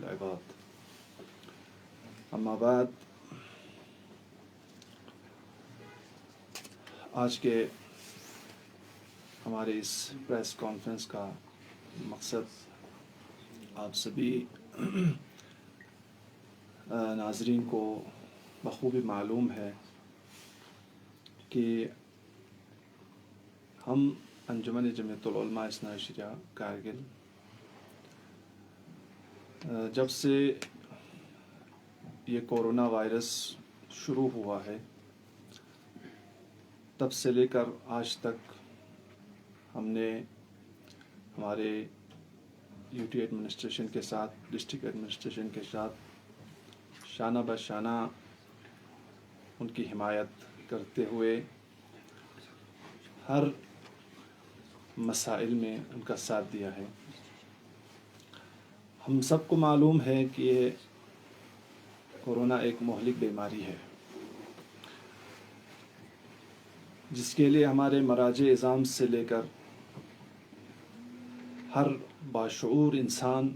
العباد اما بعد آج کے ہمارے اس پریس کانفرنس کا مقصد آپ سبھی ناظرین کو بخوبی معلوم ہے کہ ہم انجمن جمعیت العلماء اثنا عشریہ کارگل جب سے یہ کورونا وائرس شروع ہوا ہے تب سے لے کر آج تک ہم نے ہمارے یو ٹی ایڈمنسٹریشن کے ساتھ ڈسٹرکٹ ایڈمنسٹریشن کے ساتھ شانہ بہ شانہ ان کی حمایت کرتے ہوئے ہر مسائل میں ان کا ساتھ دیا ہے۔ ہم سب کو معلوم ہے کہ یہ کورونا ایک مہلک بیماری ہے جس کے لیے ہمارے مراجع اعظام سے لے کر ہر باشعور انسان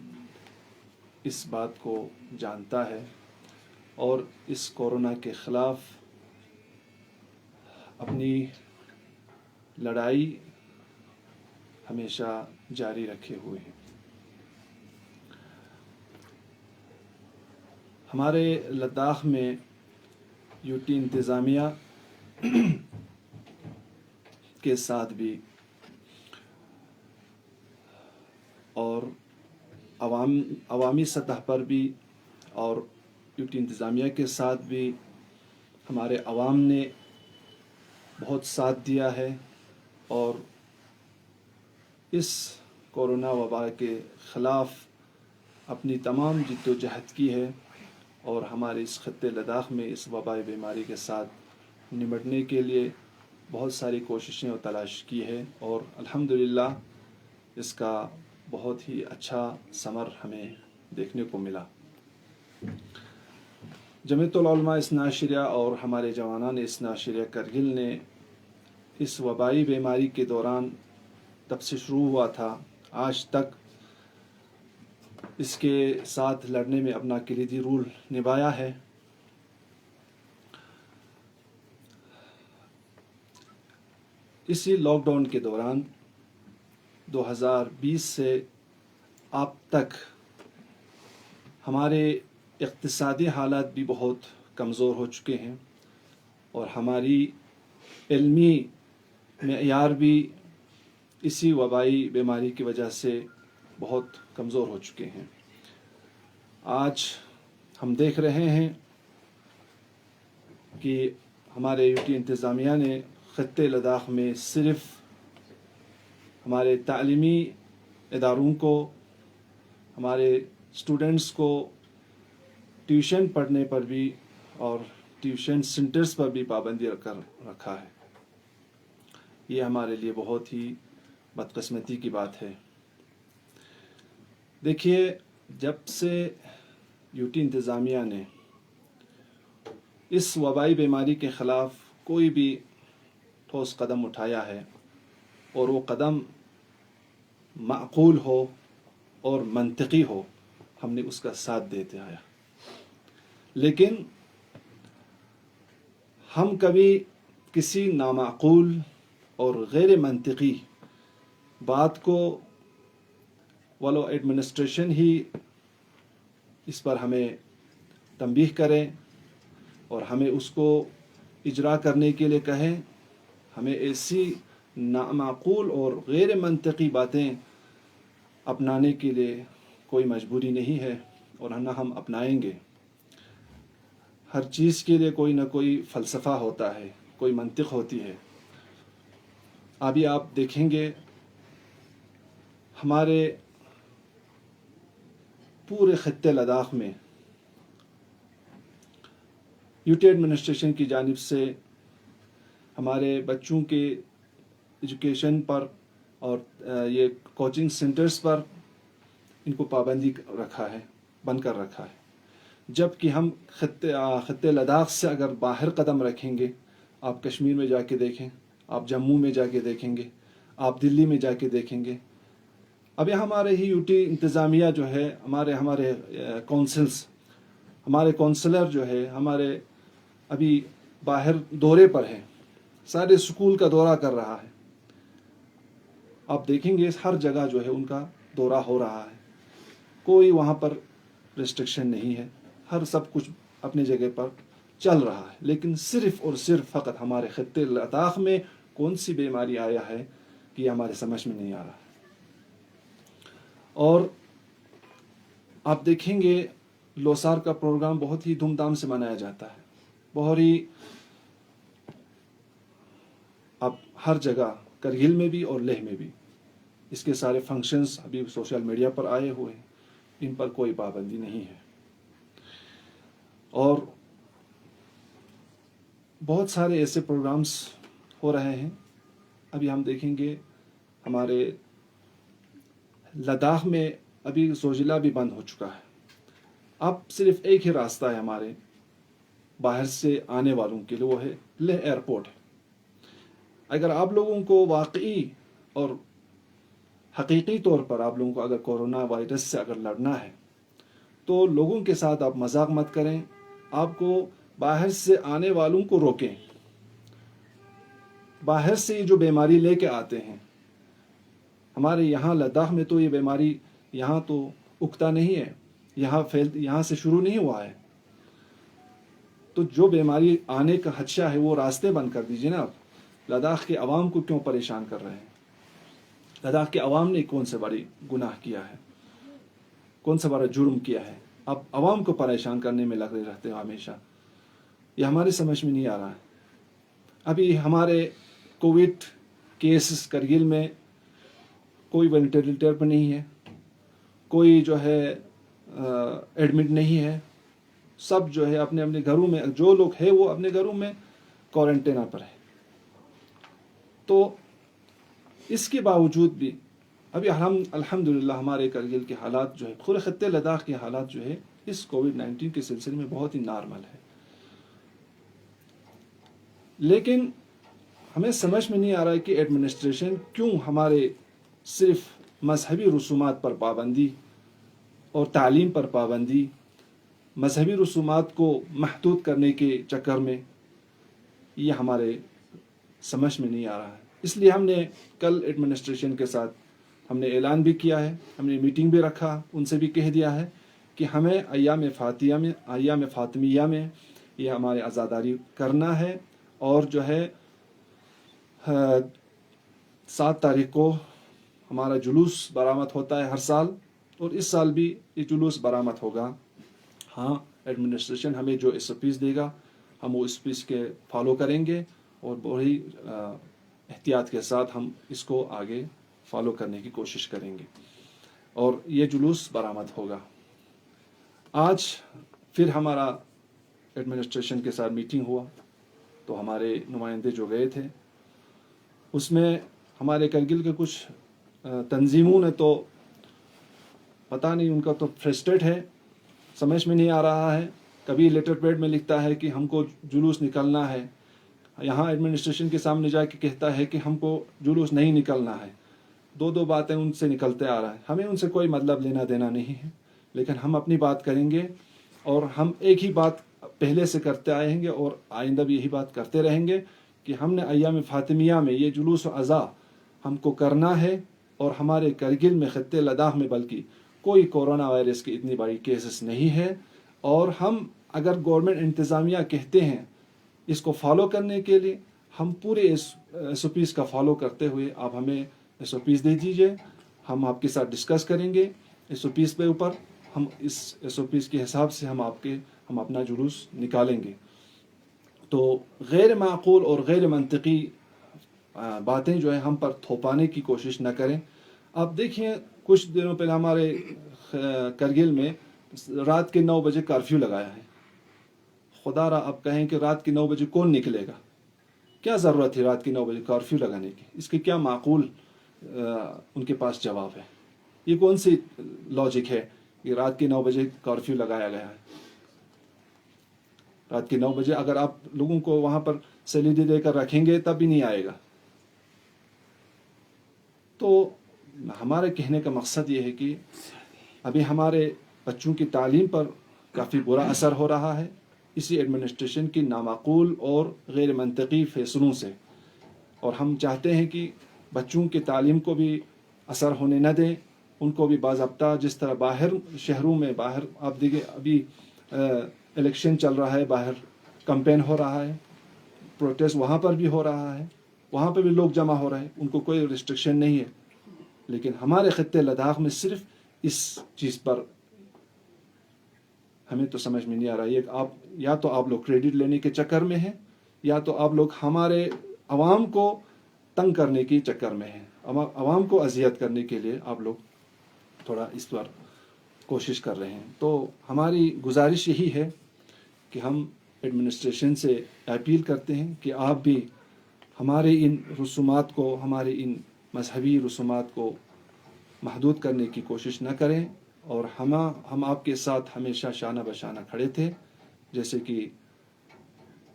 اس بات کو جانتا ہے اور اس کورونا کے خلاف اپنی لڑائی ہمیشہ جاری رکھے ہوئے ہیں۔ ہمارے لداخ میں یو ٹی انتظامیہ کے ساتھ بھی اور عوامی سطح پر بھی اور یو ٹی انتظامیہ کے ساتھ بھی ہمارے عوام نے بہت ساتھ دیا ہے اور اس کورونا وبا کے خلاف اپنی تمام جد و جہد کی ہے اور ہمارے اس خطے لداخ میں اس وبائی بیماری کے ساتھ نمٹنے کے لیے بہت ساری کوششیں اور تلاش کی ہے اور الحمدللہ اس کا بہت ہی اچھا ثمر ہمیں دیکھنے کو ملا۔ جمعیت العلماء اثنا عشریہ اور ہمارے جوانان اثنا عشریہ کرگل نے اس وبائی بیماری کے دوران تب سے شروع ہوا تھا آج تک اس کے ساتھ لڑنے میں اپنا کلیدی رول نبھایا ہے۔ اسی لاک ڈاؤن کے دوران 2020 سے اب تک ہمارے اقتصادی حالات بھی بہت کمزور ہو چکے ہیں اور ہماری علمی معیار بھی اسی وبائی بیماری کی وجہ سے بہت کمزور ہو چکے ہیں۔ آج ہم دیکھ رہے ہیں کہ ہمارے یو ٹی انتظامیہ نے خطے لداخ میں صرف ہمارے تعلیمی اداروں کو ہمارے اسٹوڈنٹس کو ٹیوشن پڑھنے پر بھی اور ٹیوشن سینٹرز پر بھی پابندی رکھا ہے۔ یہ ہمارے لیے بہت ہی بدقسمتی کی بات ہے۔ دیکھیے، جب سے یو ٹی انتظامیہ نے اس وبائی بیماری کے خلاف کوئی بھی ٹھوس قدم اٹھایا ہے اور وہ قدم معقول ہو اور منطقی ہو، ہم نے اس کا ساتھ دیتے آیا، لیکن ہم کبھی کسی نامعقول اور غیر منطقی بات کو ولو ایڈمنسٹریشن ہی اس پر ہمیں تنبیہ کریں اور ہمیں اس کو اجرا کرنے کے لیے کہیں، ہمیں ایسی نامعقول اور غیر منطقی باتیں اپنانے کے لیے کوئی مجبوری نہیں ہے اور نہ ہم اپنائیں گے۔ ہر چیز کے لیے کوئی نہ کوئی فلسفہ ہوتا ہے، کوئی منطق ہوتی ہے۔ ابھی آپ دیکھیں گے ہمارے پورے خطے لداخ میں یو ٹی ایڈمنسٹریشن کی جانب سے ہمارے بچوں کے ایجوکیشن پر اور یہ کوچنگ سینٹرز پر ان کو پابندی رکھا ہے، بند کر رکھا ہے، جبکہ ہم خطے لداخ سے اگر باہر قدم رکھیں گے، آپ کشمیر میں جا کے دیکھیں، آپ جموں میں جا کے دیکھیں گے، آپ دلی میں جا کے دیکھیں گے، ابھی ہمارے ہی یوٹی انتظامیہ جو ہے، ہمارے کونسلز، ہمارے کونسلر جو ہے ہمارے ابھی باہر دورے پر ہیں، سارے اسکول کا دورہ کر رہا ہے. آپ دیکھیں گے ہر جگہ جو ہے ان کا دورہ ہو رہا ہے، کوئی وہاں پر ریسٹرکشن نہیں ہے، ہر سب کچھ اپنی جگہ پر چل رہا ہے. لیکن صرف اور صرف فقط ہمارے خطے لداخ میں کون سی بیماری آیا ہے کہ یہ ہمارے سمجھ میں نہیں آ رہا ہے. اور آپ دیکھیں گے لوسار کا پروگرام بہت ہی دھوم دھام سے منایا جاتا ہے، بہت ہی اب ہر جگہ کرگل میں بھی اور لیہ میں بھی اس کے سارے فنکشنز ابھی سوشل میڈیا پر آئے ہوئے ہیں، ان پر کوئی پابندی نہیں ہے. اور بہت سارے ایسے پروگرامز ہو رہے ہیں. ابھی ہم دیکھیں گے ہمارے لداخ میں ابھی زوجلا بھی بند ہو چکا ہے. اب صرف ایک ہی راستہ ہے ہمارے باہر سے آنے والوں کے لیے، وہ ہے لیہ ایئرپورٹ. اگر آپ لوگوں کو واقعی اور حقیقی طور پر آپ لوگوں کو اگر کورونا وائرس سے اگر لڑنا ہے تو لوگوں کے ساتھ آپ مذاق مت کریں. آپ کو باہر سے آنے والوں کو روکیں. باہر سے جو بیماری لے کے آتے ہیں، ہمارے یہاں لداخ میں تو یہ بیماری یہاں تو اگتا نہیں ہے، یہاں سے شروع نہیں ہوا ہے. تو جو بیماری آنے کا خدشہ ہے وہ راستے بند کر دیجیے نا. آپ لداخ کے عوام کو کیوں پریشان کر رہے ہیں؟ لداخ کے عوام نے کون سے بڑی گناہ کیا ہے، کون سا بڑا جرم کیا ہے؟ آپ عوام کو پریشان کرنے میں لگے رہتے ہیں ہمیشہ. یہ ہماری سمجھ میں نہیں آ رہا ہے. ابھی ہمارے کووڈ کیسز کرگل میں کوئی وینٹیلیٹر پہ نہیں ہے، کوئی جو ہے ایڈمٹ نہیں ہے. سب جو ہے اپنے اپنے گھروں میں، جو لوگ ہیں وہ اپنے گھروں میں کوارنٹین پر ہے. تو اس کے باوجود بھی ابھی الحمدللہ ہمارے کرگل کے حالات جو ہے، پورے خطے لداخ کے حالات جو ہے اس کووڈ-19 کے سلسلے میں بہت ہی نارمل ہے. لیکن ہمیں سمجھ میں نہیں آ رہا ہے کہ ایڈمنسٹریشن کیوں ہمارے صرف مذہبی رسومات پر پابندی اور تعلیم پر پابندی، مذہبی رسومات کو محدود کرنے کے چکر میں یہ ہمارے سمجھ میں نہیں آ رہا ہے. اس لیے ہم نے کل ایڈمنسٹریشن کے ساتھ ہم نے اعلان بھی کیا ہے، ہم نے میٹنگ بھی رکھا، ان سے بھی کہہ دیا ہے کہ ہمیں ایام فاطمیہ میں یہ ہمارے عزاداری کرنا ہے. اور جو ہے 7 تاریخ کو ہمارا جلوس برآمد ہوتا ہے ہر سال، اور اس سال بھی یہ جلوس برآمد ہوگا. ہاں، ایڈمنسٹریشن ہمیں جو SOPs دے گا ہم وہ SOPs کے فالو کریں گے، اور بڑی احتیاط کے ساتھ ہم اس کو آگے فالو کرنے کی کوشش کریں گے، اور یہ جلوس برآمد ہوگا. آج پھر ہمارا ایڈمنسٹریشن کے ساتھ میٹنگ ہوا، تو ہمارے نمائندے جو گئے تھے اس میں ہمارے کرگل کے کچھ تنظیموں نے تو پتہ نہیں، ان کا تو فرسٹریٹ ہے، سمجھ میں نہیں آ رہا ہے. کبھی لیٹر پیڈ میں لکھتا ہے کہ ہم کو جلوس نکلنا ہے، یہاں ایڈمنسٹریشن کے سامنے جا کے کہتا ہے کہ ہم کو جلوس نہیں نکلنا ہے. دو باتیں ان سے نکلتے آ رہا ہے. ہمیں ان سے کوئی مطلب لینا دینا نہیں ہے، لیکن ہم اپنی بات کریں گے، اور ہم ایک ہی بات پہلے سے کرتے آئیں گے اور آئندہ بھی یہی بات کرتے رہیں گے کہ ہم نے ایام فاطمیہ میں یہ جلوس و عزا ہم کو کرنا ہے. اور ہمارے کرگل میں، خطے لداخ میں بلکہ کوئی کورونا وائرس کی اتنی بڑی کیسز نہیں ہے. اور ہم اگر گورنمنٹ انتظامیہ کہتے ہیں اس کو فالو کرنے کے لیے، ہم پورے SOPs کا فالو کرتے ہوئے آپ ہمیں SOPs دے دیجیے. ہم آپ کے ساتھ ڈسکس کریں گے SOPs پہ اوپر، ہم اس SOPs کے حساب سے ہم اپنا جلوس نکالیں گے. تو غیر معقول اور غیر منطقی باتیں جو ہے ہم پر تھوپانے کی کوشش نہ کریں. آپ دیکھیں کچھ دنوں پہلے ہمارے کرگل میں رات کے 9 بجے کرفیو لگایا ہے. خدا را آپ کہیں کہ رات کے 9 بجے کون نکلے گا؟ کیا ضرورت ہے رات کے 9 بجے کرفیو لگانے کی؟ اس کے کیا معقول ان کے پاس جواب ہے؟ یہ کون سی لاجک ہے کہ رات کے 9 بجے کرفیو لگایا گیا ہے؟ رات کے 9 بجے اگر آپ لوگوں کو وہاں پر سیلیڈی دے کر رکھیں گے تب بھی نہیں آئے گا. تو ہمارے کہنے کا مقصد یہ ہے کہ ابھی ہمارے بچوں کی تعلیم پر کافی برا اثر ہو رہا ہے اسی ایڈمنسٹریشن کی نامعقول اور غیر منطقی فیصلوں سے، اور ہم چاہتے ہیں کہ بچوں کی تعلیم کو بھی اثر ہونے نہ دیں، ان کو بھی باضابطہ جس طرح باہر شہروں میں باہر آپ دیکھیں ابھی الیکشن چل رہا ہے، باہر کمپین ہو رہا ہے، پروٹیسٹ وہاں پر بھی ہو رہا ہے، وہاں پہ بھی لوگ جمع ہو رہے ہیں، ان کو کوئی ریسٹرکشن نہیں ہے، لیکن ہمارے خطے لداخ میں صرف اس چیز پر ہمیں تو سمجھ میں نہیں آ رہا ہے۔ آپ یا تو آپ لوگ کریڈٹ لینے کے چکر میں ہیں، یا تو آپ لوگ ہمارے عوام کو تنگ کرنے کے چکر میں ہیں، عوام کو اذیت کرنے کے لیے آپ لوگ تھوڑا اس پر کوشش کر رہے ہیں۔ تو ہماری گزارش یہی ہے کہ ہم ایڈمنسٹریشن سے اپیل کرتے ہیں کہ آپ بھی ہمارے ان رسومات کو، ہمارے ان مذہبی رسومات کو محدود کرنے کی کوشش نہ کریں، اور ہم آپ کے ساتھ ہمیشہ شانہ بشانہ کھڑے تھے، جیسے کہ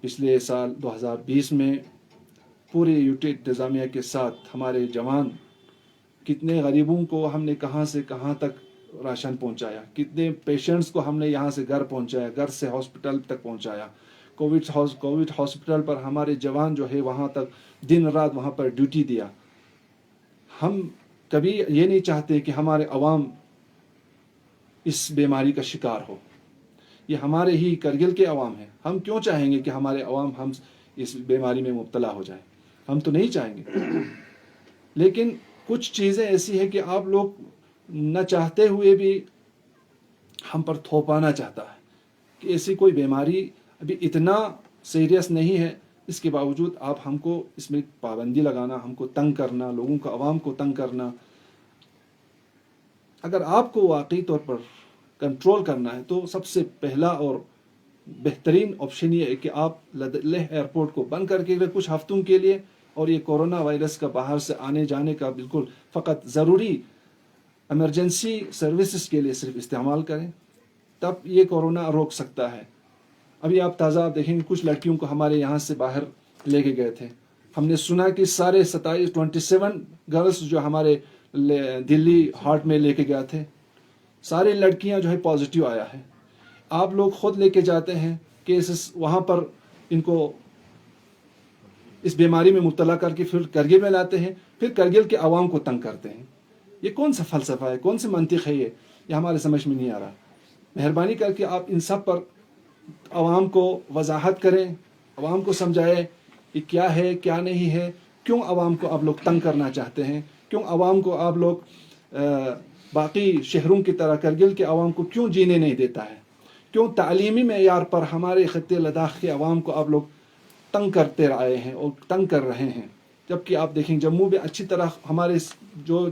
پچھلے سال 2020 میں پورے یوٹی انتظامیہ کے ساتھ ہمارے جوان کتنے غریبوں کو ہم نے کہاں سے کہاں تک راشن پہنچایا، کتنے پیشنٹس کو ہم نے یہاں سے گھر پہنچایا، گھر سے ہاسپٹل تک پہنچایا، کووڈ ہاسپٹل پر ہمارے جوان جو ہے وہاں تک دن رات وہاں پر ڈیوٹی دیا۔ ہم کبھی یہ نہیں چاہتے کہ ہمارے عوام اس بیماری کا شکار ہو، یہ ہمارے ہی کرگل کے عوام ہیں، ہم کیوں چاہیں گے کہ ہمارے عوام ہم اس بیماری میں مبتلا ہو جائیں؟ ہم تو نہیں چاہیں گے، لیکن کچھ چیزیں ایسی ہیں کہ آپ لوگ نہ چاہتے ہوئے بھی ہم پر تھوپانا چاہتا ہے کہ ایسی کوئی بیماری ابھی اتنا سیریس نہیں ہے، اس کے باوجود آپ ہم کو اس میں پابندی لگانا، ہم کو تنگ کرنا، لوگوں کو عوام کو تنگ کرنا۔ اگر آپ کو واقعی طور پر کنٹرول کرنا ہے تو سب سے پہلا اور بہترین آپشن یہ ہے کہ آپ لیہ ایئرپورٹ کو بند کر کے کچھ ہفتوں کے لیے، اور یہ کورونا وائرس کا باہر سے آنے جانے کا بالکل فقط ضروری ایمرجنسی سروسز کے لیے صرف استعمال کریں، تب یہ کورونا روک سکتا ہے۔ ابھی آپ تازہ دیکھیں گے کچھ لڑکیوں کو ہمارے یہاں سے باہر لے کے گئے تھے، ہم نے سنا کہ سارے 27 گرلز جو ہمارے دلی ہارٹ میں لے کے گئے تھے، سارے لڑکیاں جو ہے پازیٹیو آیا ہے۔ آپ لوگ خود لے کے جاتے ہیں کیسز وہاں پر، ان کو اس بیماری میں مبتلا کر کے پھر کرگل میں لاتے ہیں، پھر کرگل کے عوام کو تنگ کرتے ہیں۔ یہ کون سا فلسفہ ہے، کون سی منطق ہے یہ ہمارے سمجھ میں نہیں آ رہا۔ مہربانی کر کے آپ ان سب پر عوام کو وضاحت کریں، عوام کو سمجھائیں کہ کیا ہے کیا نہیں ہے، کیوں عوام کو آپ لوگ تنگ کرنا چاہتے ہیں، کیوں عوام کو آپ لوگ باقی شہروں کی طرح کرگل کے عوام کو کیوں جینے نہیں دیتا ہے، کیوں تعلیمی معیار پر ہمارے خطے لداخ کے عوام کو آپ لوگ تنگ کرتے آئے ہیں اور تنگ کر رہے ہیں۔ جبکہ آپ دیکھیں جموں میں اچھی طرح ہمارے جو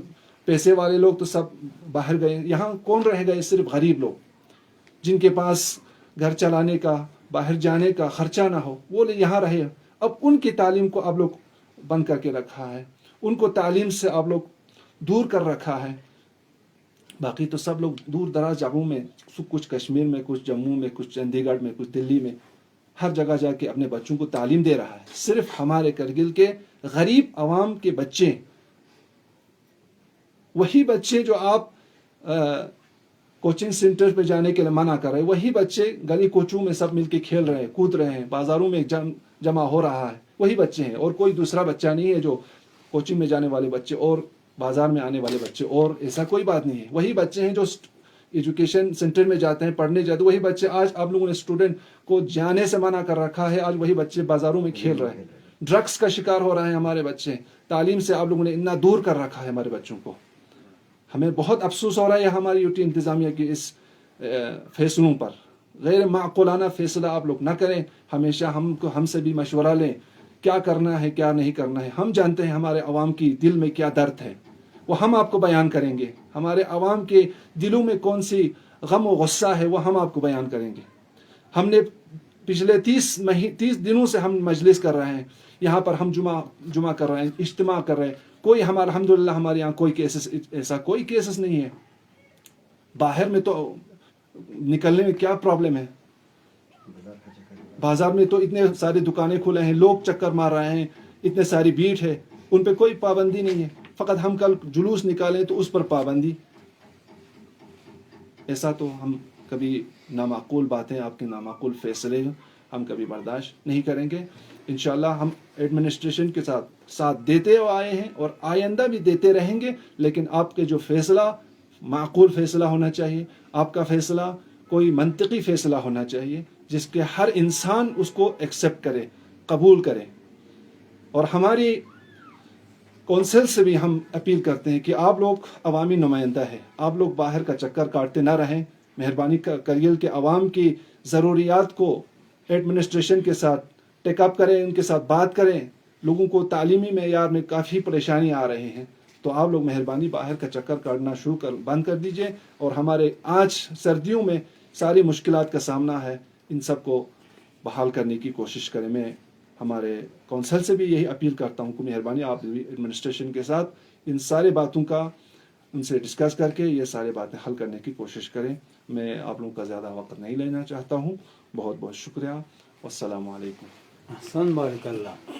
پیسے والے لوگ تو سب باہر گئے، یہاں کون رہ گئے؟ صرف غریب لوگ جن کے پاس گھر چلانے کا، باہر جانے کا خرچہ نہ ہو، وہ یہاں رہے۔ اب ان کی تعلیم کو آپ لوگ بند کر کے رکھا ہے، ان کو تعلیم سے آپ لوگ دور کر رکھا ہے۔ باقی تو سب لوگ دور دراز جگہوں میں، کچھ کشمیر میں، کچھ جموں میں، کچھ چندی گڑھ میں، کچھ دلی میں، ہر جگہ جا کے اپنے بچوں کو تعلیم دے رہا ہے۔ صرف ہمارے کرگل کے غریب عوام کے بچے، وہی بچے جو آپ کوچنگ سینٹر پہ جانے کے لیے منع کر رہے ہیں، وہی بچے گلی کوچوں میں سب مل کے کھیل رہے ہیں، کود رہے ہیں، بازاروں میں جمع ہو رہا ہے، وہی بچے ہیں، اور کوئی دوسرا بچہ نہیں ہے جو کوچنگ میں جانے والے بچے اور بازار میں آنے والے بچے، اور ایسا کوئی بات نہیں ہے۔ وہی بچے ہیں جو ایجوکیشن سینٹر میں جاتے ہیں، پڑھنے جاتے ہیں، وہی بچے آج آپ لوگوں نے اسٹوڈنٹ کو جانے سے منع کر رکھا ہے، آج وہی بچے بازاروں میں کھیل رہے ہیں، ڈرگس کا شکار ہو رہے ہیں ہمارے بچے، تعلیم سے آپ لوگوں نے اتنا دور کر رکھا ہے ہمارے بچوں کو۔ ہمیں بہت افسوس ہو رہا ہے ہماری یوٹی انتظامیہ کی اس فیصلوں پر۔ غیر معقولانہ فیصلہ آپ لوگ نہ کریں، ہمیشہ ہم سے بھی مشورہ لیں، کیا کرنا ہے کیا نہیں کرنا ہے۔ ہم جانتے ہیں ہمارے عوام کی دل میں کیا درد ہے، وہ ہم آپ کو بیان کریں گے۔ ہمارے عوام کے دلوں میں کون سی غم و غصہ ہے وہ ہم آپ کو بیان کریں گے۔ ہم نے پچھلے 30 دنوں سے ہم مجلس کر رہے ہیں، یہاں پر ہم جمعہ کر رہے ہیں، اجتماع کر رہے ہیں، کوئی الحمدللہ ہمارے یہاں کوئی کیسز، ایسا کوئی کیسز نہیں ہے۔ باہر میں تو نکلنے میں کیا پرابلم ہے، بازار میں تو اتنے سارے دکانیں کھلے ہیں، لوگ چکر مار رہے ہیں، اتنے ساری بھیڑ ہے، ان پہ کوئی پابندی نہیں ہے۔ فقط ہم کل جلوس نکالیں تو اس پر پابندی، ایسا تو ہم کبھی نامعقول باتیں، آپ کے نامعقول فیصلے ہم کبھی برداشت نہیں کریں گے. انشاءاللہ ہم ایڈمنسٹریشن کے ساتھ دیتے آئے ہیں اور آئندہ بھی دیتے رہیں گے، لیکن آپ کے جو فیصلہ معقول فیصلہ ہونا چاہیے، آپ کا فیصلہ کوئی منطقی فیصلہ ہونا چاہیے جس کے ہر انسان اس کو ایکسیپٹ کرے، قبول کرے. اور ہماری کونسل سے بھی ہم اپیل کرتے ہیں کہ آپ لوگ عوامی نمائندہ ہیں، آپ لوگ باہر کا چکر کاٹتے نہ رہیں. مہربانی کریے کہ عوام کی ضروریات کو ایڈمنسٹریشن کے ساتھ ٹیک اپ کریں، ان کے ساتھ بات کریں. لوگوں کو تعلیمی معیار میں کافی پریشانی آ رہے ہیں، تو آپ لوگ مہربانی باہر کا چکر کاٹنا بند کر دیجئے، اور ہمارے آج سردیوں میں ساری مشکلات کا سامنا ہے، ان سب کو بحال کرنے کی کوشش کریں. میں ہمارے کونسل سے بھی یہی اپیل کرتا ہوں کہ مہربانی آپ بھی ایڈمنسٹریشن کے ساتھ ان سارے باتوں کا ان سے ڈسکس کر کے یہ سارے باتیں حل کرنے کی کوشش کریں. میں آپ لوگوں کا زیادہ وقت نہیں لینا چاہتا ہوں. بہت بہت شکریہ. والسلام علیکم. احسن بارک اللہ.